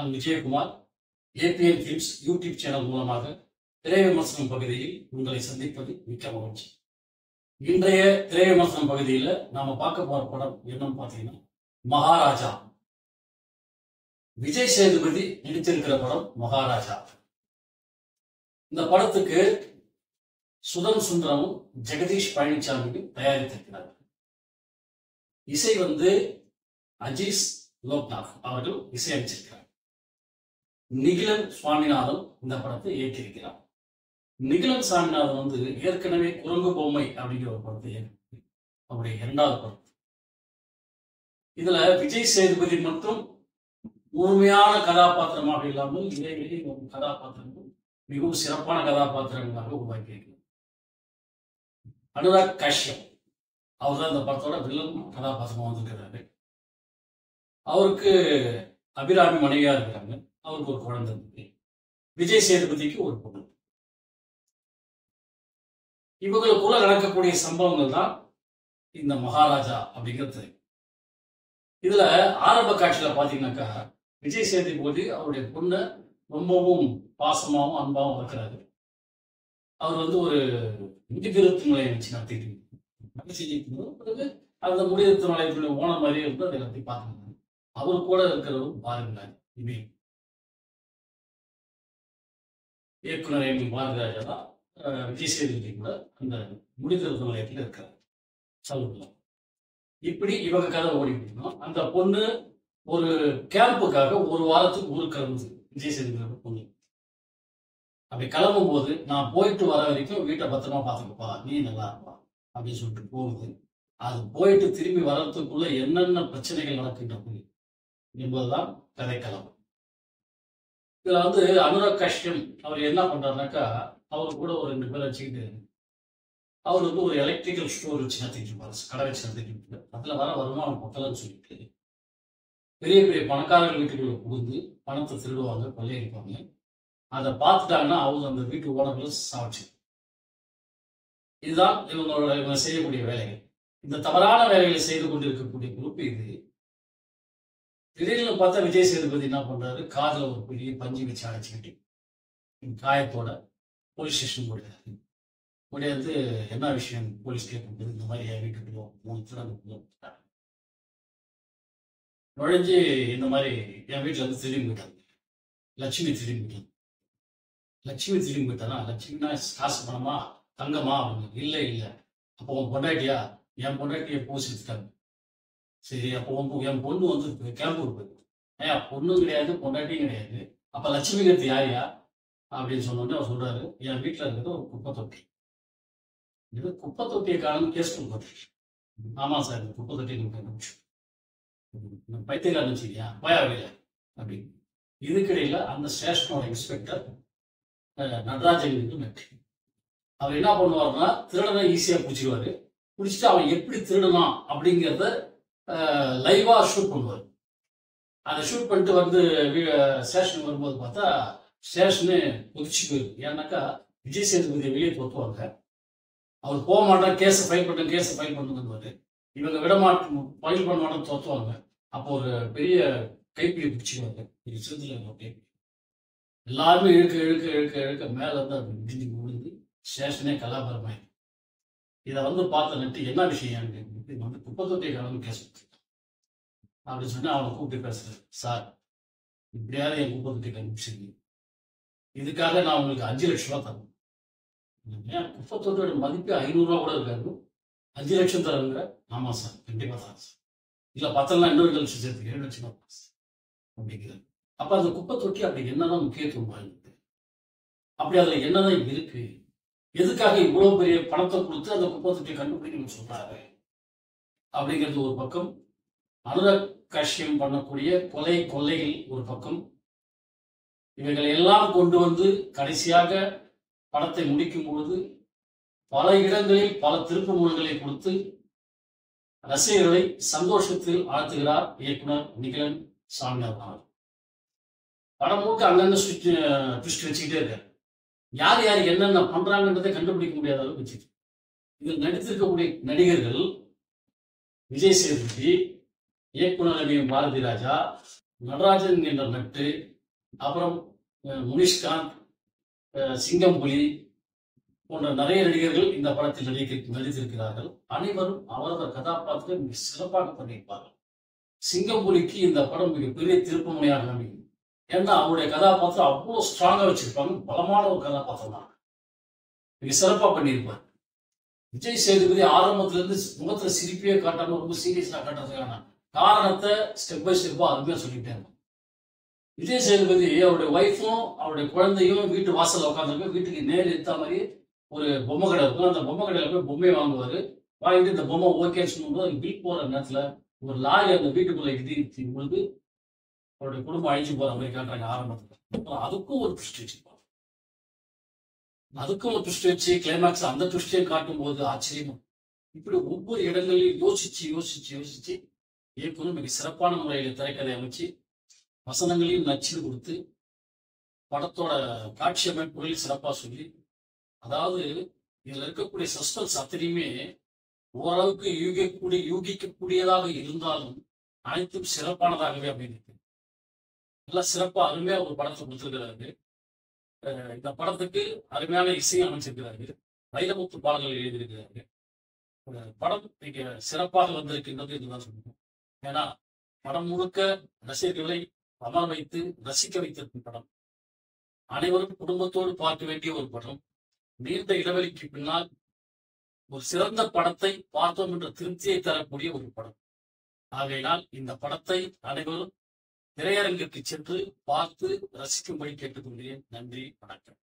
நான் Vijayakumar. ABN films YouTube channel மூலமாக திரை விமர்சனம் பகுதியில் உங்களை சந்திப்பது மிக்க மகிழ்ச்சி. இன்றைய திரை விமர்சனம் பகுதியில் நாம பார்க்க போற படம் என்னன்னு பார்த்தீங்கன்னா மகாராஜா. விஜய் சேதுபதி நடித்திருக்கிற படம் மகாராஜா. இந்த படத்துக்கு சுதன் சுந்தரமும் ஜெகதீஷ் பழனிசாமியும் தயாரித்திருக்கிறார். இசை அஜீஸ் லோக்நாத் அவர்கள் இசையமைச்சிருக்கிறார். நிகிலன் சுவாமிநாதன் இந்த படத்தை இயக்கியிருக்கிறார். நிகிலன் சுவாமிநாதன் ஏற்கனவே குரங்கு பொம்மை அப்படிங்கிற ஒரு படத்தை இயக்கி அவருடைய இரண்டாவது படம். இதுல விஜய் சேதுபதி மட்டும் முழுமையான கதாபாத்திரமாக இல்லாமல் இடைவெளி கதாபாத்திரங்கள் மிகவும் சிறப்பான கதாபாத்திரங்களாக உருவாக்கியிருக்கிறார். அனுராக் காஷ்யப் அவர் தான் இந்த படத்தோட வில்லன் கதாபாத்திரமா வந்திருக்கிறாரு. அவருக்கு அபிராமி மனைவியா இருக்கிறாங்க. அவருக்கு ஒரு குழந்தை இருக்கு. விஜய் சேதுபதிக்கு ஒரு பொண்ணு. இவங்களுக்குள்ள நடக்கக்கூடிய சம்பவங்கள் தான் இந்த மகாராஜா அப்படிங்கிறது. இதுல ஆரம்ப காட்சியில பாத்தீங்கன்னாக்கா விஜய் சேதுபதி அவருடைய பொண்ணை ரொம்பவும் பாசமாவும் அன்பாவும் இருக்கிறாரு. அவர் ஒரு முடிதிருத்து நிலையை வச்சு நடத்திட்டு செஞ்சுட்டு பிறகு அந்த முடிதிருத்து நிலையத்துடைய ஓன மாதிரியே இருந்து அதை எல்லாத்தையும் பார்த்துருந்தாங்க. அவர் கூட இருக்கிறவரும் பாருங்க இயக்குனர் எம் பாரதிராஜா தான் விஜய் சேதுபதி கூட அந்த முடிதிருத்து நிலையத்தில் இருக்கிறார். சொல்லுங்க இப்படி இவங்க கதை ஓடிக்கணும். அந்த பொண்ணு ஒரு கேம்புக்காக ஒரு வாரத்துக்கு ஊருக்கு கிளம்புது. விஜய் சேதுபதி பொண்ணு அப்படி கிளம்பும் போது நான் போயிட்டு வர வரைக்கும் வீட்டை பத்திரமா பார்த்துக்கப்பா, நீ நல்லா இருப்பா அப்படின்னு சொல்லிட்டு போகுது. அது போயிட்டு திரும்பி வர்றதுக்குள்ள என்னென்ன பிரச்சனைகள் நடக்கின்றது என்பதுதான் கதைக்களம். இதுல அனுராக் காஷ்யப் அவர் என்ன பண்றாருனாக்கா அவரு கூட ஒரு 2 பேரை வச்சுக்கிட்டு அவர் ஒரு எலக்ட்ரிக்கல் ஸ்டோர் வச்சு நடத்திட்டு இருப்பாரு, கடை வச்சு நடத்திட்டு இருப்பாரு. அதுல வர வருமானம் பத்தலன்னு சொல்லிட்டு பெரிய பெரிய பணக்காரர்கள் வீட்டுக்குள்ள புகுந்து பணத்தை திருடுவாங்க, கொள்ளையடிப்பாங்க. அதை பார்த்துட்டாங்கன்னா அவங்க அந்த வீட்டு ஓனர்கள் சாட்சி. இதுதான் இவங்க செய்யக்கூடிய வேலைகள். இந்த தவறான வேலைகளை செய்து கொண்டிருக்கக்கூடிய குரூப் இது. திடீர்னு பார்த்தா விஜய் சேதுபதி என்ன பண்றாரு, காதுல ஒரு பெரிய பஞ்சு வச்சு அடைச்சிக்கிட்டு காயத்தோட போலீஸ் ஸ்டேஷன் போயிடுறாரு. முடியாது என்ன விஷயம் போலீஸ் கேட்கும்போது இந்த மாதிரி என் வீட்டுக்குள்ள 3 திருடங்க நுழைஞ்சு இந்த மாதிரி என் வீட்டுல திரும்பி போயிட்டாங்க. லட்சுமி திரும்பி போயிட்டாங்க. லட்சுமி திரும்பி போயிட்டானா, லட்சுமினா காசு பணமா தங்கமா அப்படின்னு. இல்லை இல்லை, அப்போ உன் பொண்டாட்டியா? என் பொண்டாட்டியை போசி எடுத்துட்டாங்க. சரி, அப்போ என் பொண்ணு கேம்பூர் போயிருக்கு. ஏன் பொண்ணும் கிடையாது பொண்டாட்டியும் கிடையாது, அப்ப லட்சுமிங்கிறது யாரையா அப்படின்னு சொன்னோடனே அவர் சொல்றாரு, என் வீட்டுல இருக்கிறது ஒரு குப்பை தொட்டி. இது குப்பை தொட்டியை காரணம் கேஸ் கொடுப்பாரு. ஆமா சார், இந்த குப்பை தொட்டி பைத்தியக்காரன் வச்சுக்கியா போயாவையில அப்படின்னு. இதுக்கிடையில அந்த ஸ்டேஷனோட இன்ஸ்பெக்டர் நடராஜன் நன்றி அவர் என்ன பண்ணுவாருன்னா திருடனை ஈஸியா பிடிச்சிடுவாரு. பிடிச்சிட்டு அவன் எப்படி திருடலாம் அப்படிங்கிறத லைவா ஷூட் பண்ணுவார். அதை ஷூட் பண்ணிட்டு ஸ்டேஷனுக்கு வரும்போது பார்த்தா ஸ்டேஷனு கொதிச்சு போயிருக்கு. ஏன்னாக்கா விஜய் சேதுபதியை வெளியே தொத்துவாங்க. அவர் போக மாட்டார், கேஸை ஃபைல் பண்ணுவாரு. இவங்க விட மாட்டோம், ஃபைல் பண்ண மாட்டோம், தொத்துவாங்க. அப்போ ஒரு பெரிய கைப்பிடி பிடிச்சிக்குவாங்க. இது சிறுத்துல எல்லாருமே இழுக்க இழுக்க இழுக்க இழுக்க மேல இருந்து அது இடிஞ்சு விழுந்து ஸ்டேஷனே கலாபரமாயிருக்கு. இதை பார்த்த நட்டு என்ன விஷயம் குப்பை தொட்டியை கலந்து கேஸ் அப்படின்னு சொன்னா அவனை கூப்பிட்டு பேசுறேன். சார், இப்படியாவது என் குப்பை தொட்டியை கண்டுபிடிச்சிருக்கீங்க, இதுக்காக நான் உங்களுக்கு 5 லட்சம் ரூபா தரணும். ஏன் குப்பை தொட்டியோட மதிப்பு 500 ரூபா கூட இருக்காது, 5 லட்சம் தரங்க. ஆமா சார், கண்டிப்பா தரேன் சார். இல்ல 10 இன்னும் 2 லட்சம் சேர்த்து 7 லட்சம் அப்படிங்கிறது. அப்ப அந்த குப்பை தொட்டி அப்படி என்னதான் முக்கியத்துவம் வாய்ந்தது, அப்படி அதுல என்னதான் இருக்கு, எதுக்காக இவ்வளவு பெரிய பணத்தை கொடுத்து அந்த குப்பை தொட்டியை கண்டுபிடிக்கணும்னு சொல்றாரு அப்படிங்கிறது ஒரு பக்கம். அனுராக் காஷ்யப் பண்ணக்கூடிய கொள்ளைகள் ஒரு பக்கம். இவைகளை எல்லாம் கொண்டு கடைசியாக படத்தை முடிக்கும் பொழுது பல இடங்களில் பல திருப்பு முனைகளை கொடுத்து ரசிகர்களை சந்தோஷத்தில் ஆழ்த்துகிறார் இயக்குனர் நிகிலன் சுவாமிநாதன். படம் முழுக்க அங்கங்க ட்விஸ்ட் வச்சுக்கிட்டே இருக்காரு. யார் யார் என்னென்ன பண்றாங்கன்றதை கண்டுபிடிக்க முடியாத அளவுக்கு வச்சுட்டு இதில் நடித்திருக்கக்கூடிய நடிகர்கள் விஜய் சேதுபதி, இயக்குனர் பாரதிராஜா, நடராஜன் என்ற நட்டு, அப்புறம் முனிஷ்காந்த், சிங்கம்புலி போன்ற நிறைய நடிகர்கள் இந்த படத்தில் நடித்திருக்கிறார்கள். அனைவரும் அவரவர் கதாபாத்திரத்தை மிக சிறப்பாக பண்ணியிருப்பார்கள். சிங்கம்புலிக்கு இந்த படம் மிகப்பெரிய திருப்புமுனையாக அமையும். ஏன்னா அவருடைய கதாபாத்திரம் அவ்வளவு ஸ்ட்ராங்கா வச்சிருப்பாங்க. பலமான ஒரு கதாபாத்திரம் தான், மிக சிறப்பா பண்ணியிருப்பார். விஜய் சேதுபதி ஆரம்பத்துல இருந்து முகத்துல சிரிப்பே காட்டாம ரொம்ப சீரியஸா காட்டுறதுக்கான காரணத்தை ஸ்டெப் பை ஸ்டெப்பா அருமையா சொல்லிட்டே இருக்கும். விஜய் சேதுபதி அவருடைய ஒய்ஃபும் அவருடைய குழந்தையும் வீட்டு வாசல்ல உட்காந்துருக்கு. வீட்டுக்கு நேர் எடுத்த மாதிரி ஒரு பொம்மை கடை இருக்கும். அந்த பொம்மை கடையில போய் பொம்மையை வாங்குவாரு. வாங்கிட்டு இந்த பொம்மை ஓகேன்னு சொல்லும்போது பில் போற நேரத்துல ஒரு லாரி அந்த வீட்டுக்குள்ள இடிச்சு பொழுது அவருடைய குடும்பம் அழிஞ்சு போற மாதிரி காட்டுறாங்க ஆரம்பத்துல. அதுக்கும் ஒரு ட்விஸ்ட் வச்சிருப்பாங்க. அதுக்கும் ஒரு ட்விஸ்ட் வச்சு கிளைமேக்ஸ் அந்த ட்விஸ்டையும் காட்டும் போது ஆச்சரியமா இப்படி ஒவ்வொரு இடங்களையும் யோசிச்சு இயக்குனர் மிக சிறப்பான முறையில் திரைக்கதை அமைச்சு வசனங்களையும் நச்சு கொடுத்து படத்தோட காட்சி அமைப்புகளையும் சிறப்பா சொல்லி, அதாவது இதுல இருக்கக்கூடிய சஸ்பென்ஸ் அத்தனையுமே ஓரளவுக்கு யூகிக்கக்கூடியதாக இருந்தாலும் அனைத்தும் சிறப்பானதாகவே அப்படின்னு எல்லாம் சிறப்பா அருமையா ஒரு படத்தை கொடுத்திருக்கிறாரு. இந்த படத்துக்கு அருமையான இசையை அமைச்சிருக்கிறாரு. வைரமுத்து பாடல்கள் எழுதியிருக்கிறாரு. படம் மிக சிறப்பாக வந்திருக்கின்றது என்றுதான் சொல்லணும். ஏன்னா படம் முழுக்க ரசிகர்களை அமர வைத்து ரசிக்க வைத்திருக்கும் படம். அனைவரும் குடும்பத்தோடு பார்க்க வேண்டிய ஒரு படம். நீண்ட இடைவெளிக்கு பின்னால் ஒரு சிறந்த படத்தை பார்த்தோம் என்ற திருப்தியை தரக்கூடிய ஒரு படம். ஆகையினால் இந்த படத்தை அனைவரும் திரையரங்கிற்கு சென்று பார்த்து ரசிக்கும்படி கேட்டுக்கொள்கிறேன். நன்றி, வணக்கம்.